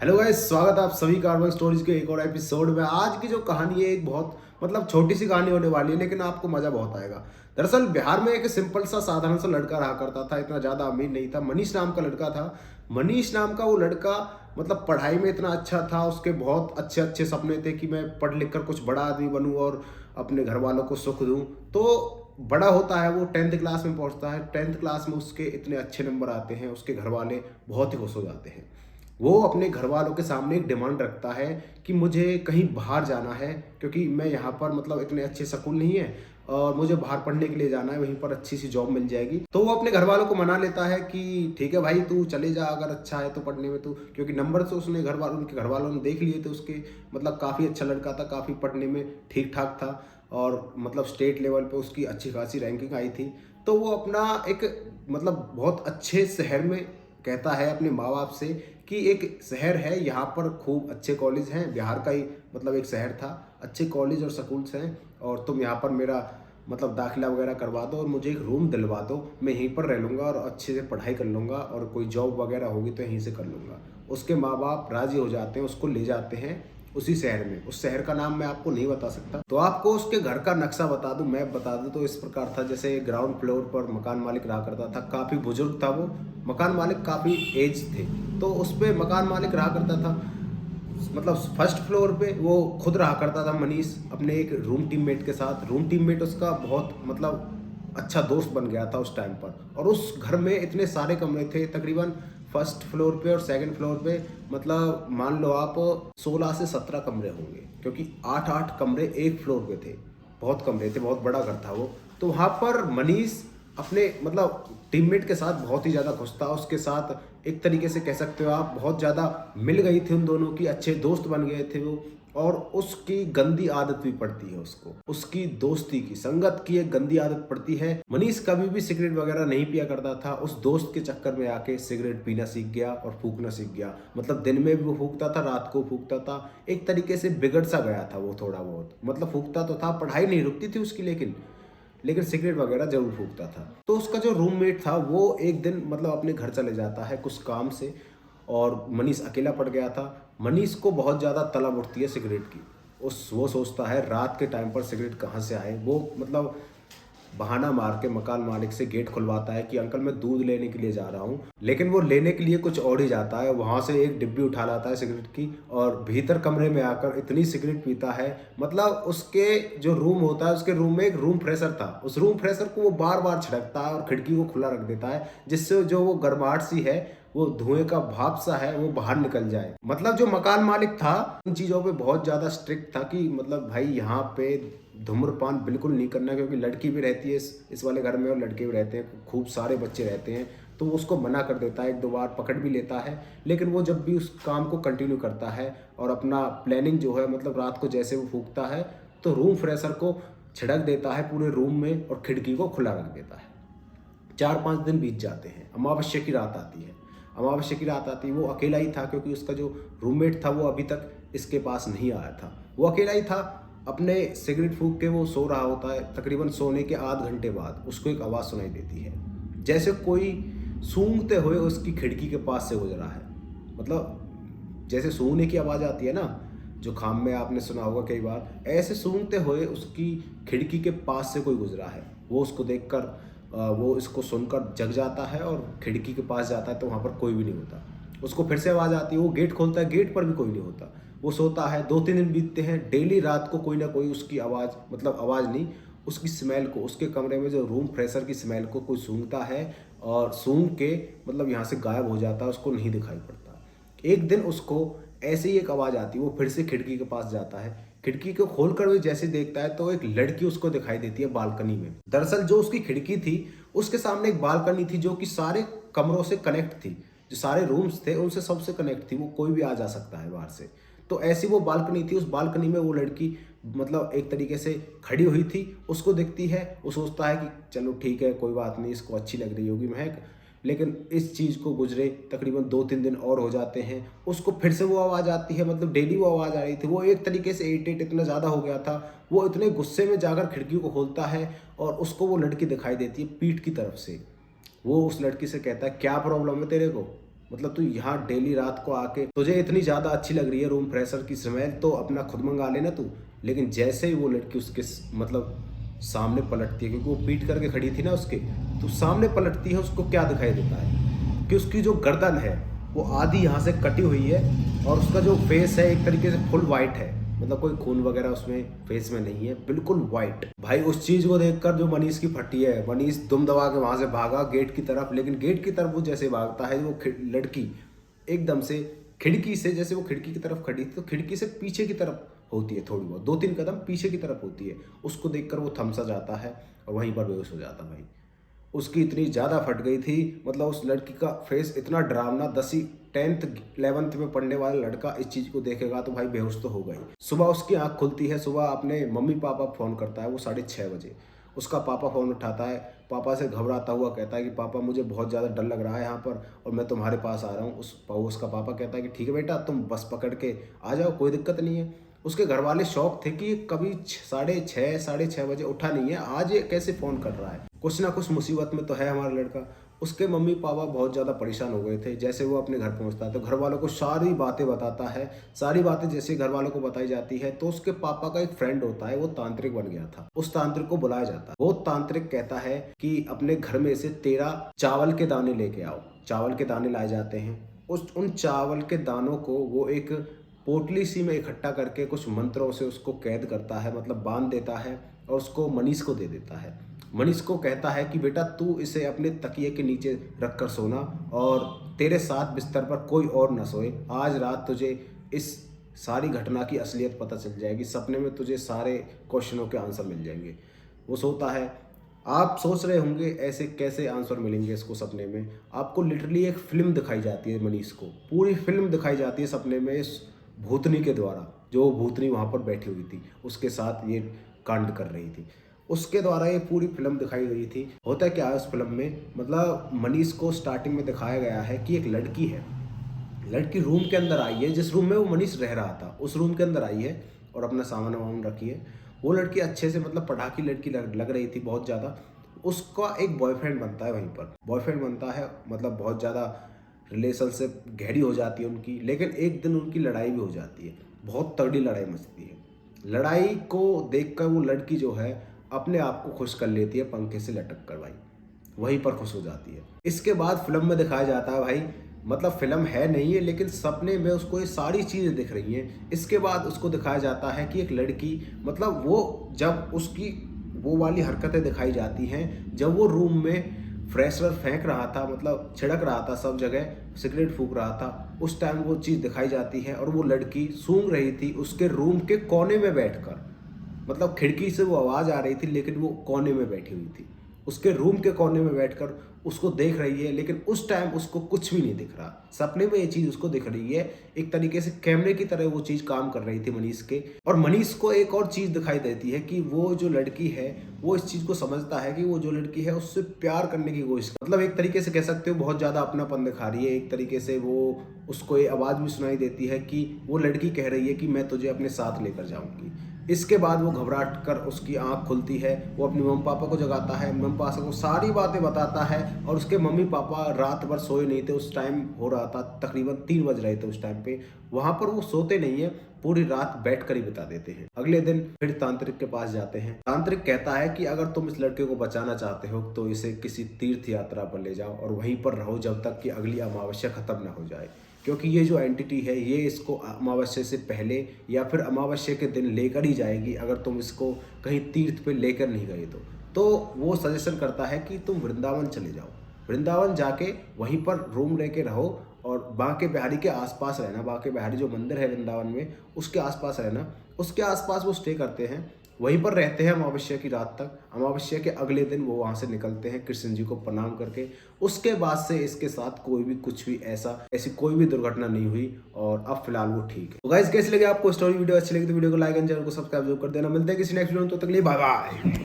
Hello guys, स्वागत है आप सभी कार्बन स्टोरीज के एक और एपिसोड में। आज की जो कहानी है एक बहुत छोटी सी कहानी होने वाली है, लेकिन आपको मजा बहुत आएगा। दरअसल बिहार में एक सिंपल सा साधारण सा लड़का रहा करता था, इतना ज्यादा अमीर नहीं था। मनीष नाम का लड़का था। मनीष नाम का वो लड़का पढ़ाई में इतना अच्छा था, उसके बहुत अच्छे अच्छे सपने थे कि मैं पढ़ लिख कर कुछ बड़ा आदमी बनूं और अपने घर वालों को सुख दूं। तो बड़ा होता है, वो 10th क्लास में पहुंचता है। 10th क्लास में उसके इतने अच्छे नंबर आते हैं, उसके घर वाले बहुत ही खुश हो जाते हैं। वो अपने घर वालों के सामने एक डिमांड रखता है कि मुझे कहीं बाहर जाना है, क्योंकि मैं यहाँ पर इतने अच्छे स्कूल नहीं है और मुझे बाहर पढ़ने के लिए जाना है, वहीं पर अच्छी सी जॉब मिल जाएगी। तो वो अपने घर वालों को मना लेता है कि ठीक है भाई, तू चले जा, अगर अच्छा है तो पढ़ने में। तू क्योंकि नंबर तो उसने उनके घर वालों ने देख लिए थे उसके, काफ़ी अच्छा लड़का था, काफ़ी पढ़ने में ठीक ठाक था और स्टेट लेवल पे उसकी अच्छी खासी रैंकिंग आई थी। तो वो अपना एक बहुत अच्छे शहर में कहता है अपने माँ बाप से कि एक शहर है, यहाँ पर खूब अच्छे कॉलेज हैं, बिहार का ही एक शहर था, अच्छे कॉलेज और स्कूल्स हैं, और तुम यहाँ पर मेरा दाखिला वगैरह करवा दो और मुझे एक रूम दिलवा दो। मैं यहीं पर रह लूँगा और अच्छे से पढ़ाई कर लूँगा और कोई जॉब वगैरह होगी तो यहीं से कर लूँगा। उसके माँ बाप राजी हो जाते हैं, उसको ले जाते हैं उसी शहर में। उस शहर का नाम मैं आपको नहीं बता सकता, तो आपको उसके घर का नक्शा बता दूं, मैप बता दूं। तो इस प्रकार था, जैसे ग्राउंड फ्लोर पर मकान मालिक रहा करता था, काफ़ी बुजुर्ग था वो मकान मालिक, काफ़ी एज थे। तो उस पे मकान मालिक रहा करता था। फर्स्ट फ्लोर पे वो खुद रहा करता था मनीष, अपने एक रूम टीममेट के साथ। रूम टीममेट उसका बहुत अच्छा दोस्त बन गया था उस टाइम पर। और उस घर में इतने सारे कमरे थे, तकरीबन फर्स्ट फ्लोर पे और सेकंड फ्लोर पे मान लो आप 16 से 17 कमरे होंगे, क्योंकि 8-8 कमरे एक फ्लोर पे थे। बहुत कमरे थे, बहुत बड़ा घर था वो। तो वहाँ पर मनीष अपने टीममेट के साथ बहुत ही ज़्यादा खुश था। उसके साथ एक तरीके से कह सकते हो आप, बहुत ज़्यादा मिल गई थी उन दोनों की, अच्छे दोस्त बन गए थे वो। और उसकी गंदी आदत भी पड़ती है उसको, उसकी दोस्ती की, संगत की एक गंदी आदत पड़ती है। मनीष कभी भी सिगरेट वगैरह नहीं पिया करता था, उस दोस्त के चक्कर में आके सिगरेट पीना सीख गया और फूकना सीख गया। दिन में भी वो फूकता था, रात को फूकता था। एक तरीके से बिगड़ सा गया था वो थोड़ा बहुत। फूकता तो था, पढ़ाई नहीं रुकती थी उसकी, लेकिन सिगरेट वगैरह जरूर फूकता था। तो उसका जो रूममेट था वो एक दिन अपने घर चले जाता है कुछ काम से, और मनीष अकेला पड़ गया था। मनीष को बहुत ज़्यादा तलब उठती है सिगरेट की। वो सोचता है रात के टाइम पर सिगरेट कहाँ से आए। वो बहाना मार के मकान मालिक से गेट खुलवाता है कि अंकल मैं दूध लेने के लिए जा रहा हूँ। लेकिन वो लेने के लिए कुछ और ही जाता है, वहाँ से एक डिब्बी उठा लाता है सिगरेट की और भीतर कमरे में आकर इतनी सिगरेट पीता है। उसके जो रूम होता है, उसके रूम में एक रूम फ्रेशर था, उस रूम फ्रेशर को वो बार बार छिड़कता है और खिड़की को खुला रख देता है, जिससे जो वो गर्माहट सी है, वो धुएं का भाप सा है, वो बाहर निकल जाए। जो मकान मालिक था इन चीज़ों पे बहुत ज़्यादा स्ट्रिक्ट था कि भाई यहाँ पे धूम्रपान बिल्कुल नहीं करना, क्योंकि लड़की भी रहती है इस वाले घर में और लड़के भी रहते हैं, खूब सारे बच्चे रहते हैं। तो वो उसको मना कर देता है, एक दो बार पकड़ भी लेता है। लेकिन वो जब भी उस काम को कंटिन्यू करता है और अपना प्लानिंग जो है, रात को जैसे वो फूकता है तो रूम फ्रेशर को छिड़क देता है पूरे रूम में और खिड़की को खुला रख देता है। 4-5 दिन बीत जाते हैं, अमावस्या की रात आती है। वो अकेला ही था, क्योंकि उसका जो रूममेट था वो अभी तक इसके पास नहीं आया था। वो अकेला ही था, अपने सिगरेट फूंक के वो सो रहा होता है। तकरीबन सोने के आध घंटे बाद उसको एक आवाज़ सुनाई देती है, जैसे कोई सूंघते हुए उसकी खिड़की के पास से गुजरा है। जैसे सूंघने की आवाज़ आती है ना, जो खाम में आपने सुना होगा कई बार, ऐसे सूंघते हुए उसकी खिड़की के पास से कोई गुजरा है। वो उसको देखकर वो इसको सुनकर जग जाता है और खिड़की के पास जाता है, तो वहाँ पर कोई भी नहीं होता। उसको फिर से आवाज़ आती है, वो गेट खोलता है, गेट पर भी कोई नहीं होता। वो सोता है, 2-3 दिन बीतते हैं। डेली रात को कोई ना कोई उसकी आवाज़, आवाज़ नहीं, उसकी स्मेल को, उसके कमरे में जो रूम फ्रेशर की स्मेल को कोई सूंघता है और सूंघ के यहाँ से गायब हो जाता है, उसको नहीं दिखाई पड़ता। एक दिन उसको ऐसे ही एक आवाज़ आती है, वो फिर से खिड़की के पास जाता है। खिड़की को खोलकर वो जैसे देखता है तो एक लड़की उसको दिखाई देती है बालकनी में। दरअसल जो उसकी खिड़की थी उसके सामने एक बालकनी थी, जो कि सारे कमरों से कनेक्ट थी, जो सारे रूम्स थे उनसे सबसे कनेक्ट थी, वो कोई भी आ जा सकता है बाहर से। तो ऐसी वो बालकनी थी, उस बालकनी में वो लड़की एक तरीके से खड़ी हुई थी। उसको दिखती है, वो सोचता है कि चलो ठीक है, कोई बात नहीं, इसको अच्छी लग रही होगी महक। लेकिन इस चीज़ को गुजरे तकरीबन 2-3 दिन और हो जाते हैं, उसको फिर से वो आवाज़ आती है। डेली वो आवाज़ आ रही थी। वो एक तरीके से इरिटेट इतना ज़्यादा हो गया था, वो इतने गुस्से में जाकर खिड़की को खोलता है और उसको वो लड़की दिखाई देती है पीठ की तरफ से। वो उस लड़की से कहता है, क्या प्रॉब्लम है तेरे को? मतलब तू यहाँ डेली रात को आके तुझे इतनी ज्यादा अच्छी लग रही है रूम फ्रेशर की स्मेल, तो अपना खुद मंगा लेना तू। लेकिन जैसे ही वो लड़की उसके मतलब सामने पलटती है, क्योंकि वो पीट करके खड़ी थी ना उसके, तो सामने पलटती है, उसको क्या दिखाई देता है कि उसकी जो गर्दन है वो आधी यहाँ से कटी हुई है और उसका जो फेस है एक तरीके से फुल वाइट है, मतलब कोई खून वगैरह उसमें फेस में नहीं है, बिल्कुल वाइट। भाई उस चीज को देखकर जो मनीष की फटी है, मनीष दुम दबा के वहां से भागा गेट की तरफ। लेकिन गेट की तरफ वो जैसे भागता है, वो लड़की एकदम से खिड़की से, जैसे वो खिड़की की तरफ खड़ी थी तो खिड़की से पीछे की तरफ होती है, थोड़ी बहुत 2-3 कदम पीछे की तरफ होती है। उसको देखकर वो थम सा जाता है और वहीं पर बेहोश हो जाता। भाई उसकी इतनी ज़्यादा फट गई थी, मतलब उस लड़की का फेस इतना डरावना, 10वीं 10th 11th में पढ़ने वाला लड़का इस चीज़ को देखेगा तो भाई बेहोश तो होगा ही। सुबह उसकी आंख खुलती है, सुबह अपने मम्मी पापा फ़ोन करता है वो 6:30 बजे। उसका पापा फ़ोन उठाता है, पापा से घबराता हुआ कहता है कि पापा मुझे बहुत ज़्यादा डर लग रहा है यहाँ पर और मैं तुम्हारे पास आ रहा हूँ। उसका पापा कहता है कि ठीक है बेटा, तुम बस पकड़ के आ जाओ, कोई दिक्कत नहीं है। उसके घर वाले शौक थे कि ये कभी 6:30 बजे उठा नहीं है, आज ये कैसे फ़ोन कर रहा है, कुछ ना कुछ मुसीबत में तो है हमारा लड़का। उसके मम्मी पापा बहुत ज़्यादा परेशान हो गए थे। जैसे वो अपने घर पहुंचता है तो घर वालों को सारी बातें बताता है। सारी बातें जैसे घर वालों को बताई जाती है तो उसके पापा का एक फ्रेंड होता है, वो तांत्रिक बन गया था, उस तांत्रिक को बुलाया जाता है। वो तांत्रिक कहता है कि अपने घर में से 13 चावल के दाने लेके आओ। चावल के दाने लाए जाते हैं। उन चावल के दानों को वो एक पोटली सी में इकट्ठा करके कुछ मंत्रों से उसको कैद करता है, मतलब बांध देता है और उसको मनीष को दे देता है। मनीष को कहता है कि बेटा तू इसे अपने तकिए के नीचे रख कर सोना और तेरे साथ बिस्तर पर कोई और न सोए। आज रात तुझे इस सारी घटना की असलियत पता चल जाएगी, सपने में तुझे सारे क्वेश्चनों के आंसर मिल जाएंगे। वो सोता है। आप सोच रहे होंगे ऐसे कैसे आंसर मिलेंगे इसको सपने में। आपको लिटरली एक फिल्म दिखाई जाती है, मनीष को पूरी फिल्म दिखाई जाती है सपने में इस भूतनी के द्वारा। जो भूतनी वहाँ पर बैठी हुई थी, उसके साथ ये कांड कर रही थी, उसके द्वारा ये पूरी फिल्म दिखाई गई थी। होता क्या है उस फिल्म में, मतलब मनीष को स्टार्टिंग में दिखाया गया है कि एक लड़की है, लड़की रूम के अंदर आई है, जिस रूम में वो मनीष रह रहा था उस रूम के अंदर आई है और अपना सामान वामान रखी है। वो लड़की अच्छे से, मतलब पढ़ाकी लड़की लग रही थी बहुत ज़्यादा। उसका एक बॉयफ्रेंड बनता है वहीं पर, बॉयफ्रेंड बनता है, मतलब बहुत ज़्यादा रिलेशनशिप गहरी हो जाती है उनकी। लेकिन एक दिन उनकी लड़ाई भी हो जाती है, बहुत तगड़ी लड़ाई मचती है। लड़ाई को देखकर वो लड़की जो है अपने आप को खुश कर लेती है, पंखे से लटक कर भाई वहीं पर खुश हो जाती है। इसके बाद फिल्म में दिखाया जाता है भाई, मतलब फिल्म है नहीं है लेकिन सपने में उसको ये सारी चीज़ें दिख रही हैं। इसके बाद उसको दिखाया जाता है कि एक लड़की, मतलब वो जब उसकी वो वाली हरकतें दिखाई जाती हैं जब वो रूम में फ्रेशर फेंक रहा था, मतलब छिड़क रहा था, सब जगह सिगरेट फूंक रहा था, उस टाइम वो चीज़ दिखाई जाती है। और वो लड़की सूंघ रही थी उसके रूम के कोने में बैठकर, मतलब खिड़की से वो आवाज़ आ रही थी लेकिन वो कोने में बैठी हुई थी, उसके रूम के कोने में बैठकर उसको देख रही है। लेकिन उस टाइम उसको कुछ भी नहीं दिख रहा, सपने में ये चीज़ उसको दिख रही है। एक तरीके से कैमरे की तरह वो चीज़ काम कर रही थी मनीष के। और मनीष को एक और चीज़ दिखाई देती है कि वो जो लड़की है वो इस चीज़ को समझता है कि वो जो लड़की है उससे प्यार करने की कोशिश, मतलब एक तरीके से कह सकते हो बहुत ज़्यादा अपनापन दिखा रही है। एक तरीके से वो उसको ये आवाज़ भी सुनाई देती है कि वो लड़की कह रही है कि मैं तुझे अपने साथ लेकर जाऊँगी। इसके बाद वो घबराहट कर उसकी आंख खुलती है, वो अपने मम्मी पापा को जगाता है, मम्मी पापा को सारी बातें बताता है। और उसके मम्मी पापा रात भर सोए नहीं थे, उस टाइम हो रहा था तकरीबन 3 बज रहे थे उस टाइम पे। वहाँ पर वो सोते नहीं है, पूरी रात बैठ कर ही बिता देते हैं। अगले दिन फिर तांत्रिक के पास जाते हैं। तांत्रिक कहता है कि अगर तुम इस लड़के को बचाना चाहते हो तो इसे किसी तीर्थ यात्रा पर ले जाओ और वहीं पर रहो जब तक कि अगली अमावस्या खत्म ना हो जाए, क्योंकि ये जो एंटिटी है ये इसको अमावस्या से पहले या फिर अमावस्या के दिन लेकर ही जाएगी, अगर तुम इसको कहीं तीर्थ पे लेकर नहीं गए तो वो सजेशन करता है कि तुम वृंदावन चले जाओ, वृंदावन जाके वहीं पर रूम लेके रहो और बांके बिहारी के आसपास रहना। बांके बिहारी जो मंदिर है वृंदावन में उसके आसपास रहना, उसके आसपास वो स्टे करते हैं, वहीं पर रहते हैं अमावस्या की रात तक। अमावस्या के अगले दिन वो वहाँ से निकलते हैं कृष्ण जी को प्रणाम करके। उसके बाद से इसके साथ कोई भी कुछ भी ऐसी कोई भी दुर्घटना नहीं हुई और अब फिलहाल वो ठीक है। तो गाइस कैसी लगी आपको स्टोरी, वीडियो अच्छी लगी तो वीडियो को लाइक एंड चैनल को सब्सक्राइब जरूर कर देना। मिलते हैं किसी नेक्स्ट वीडियो में, तो तक के लिए बाय बाय।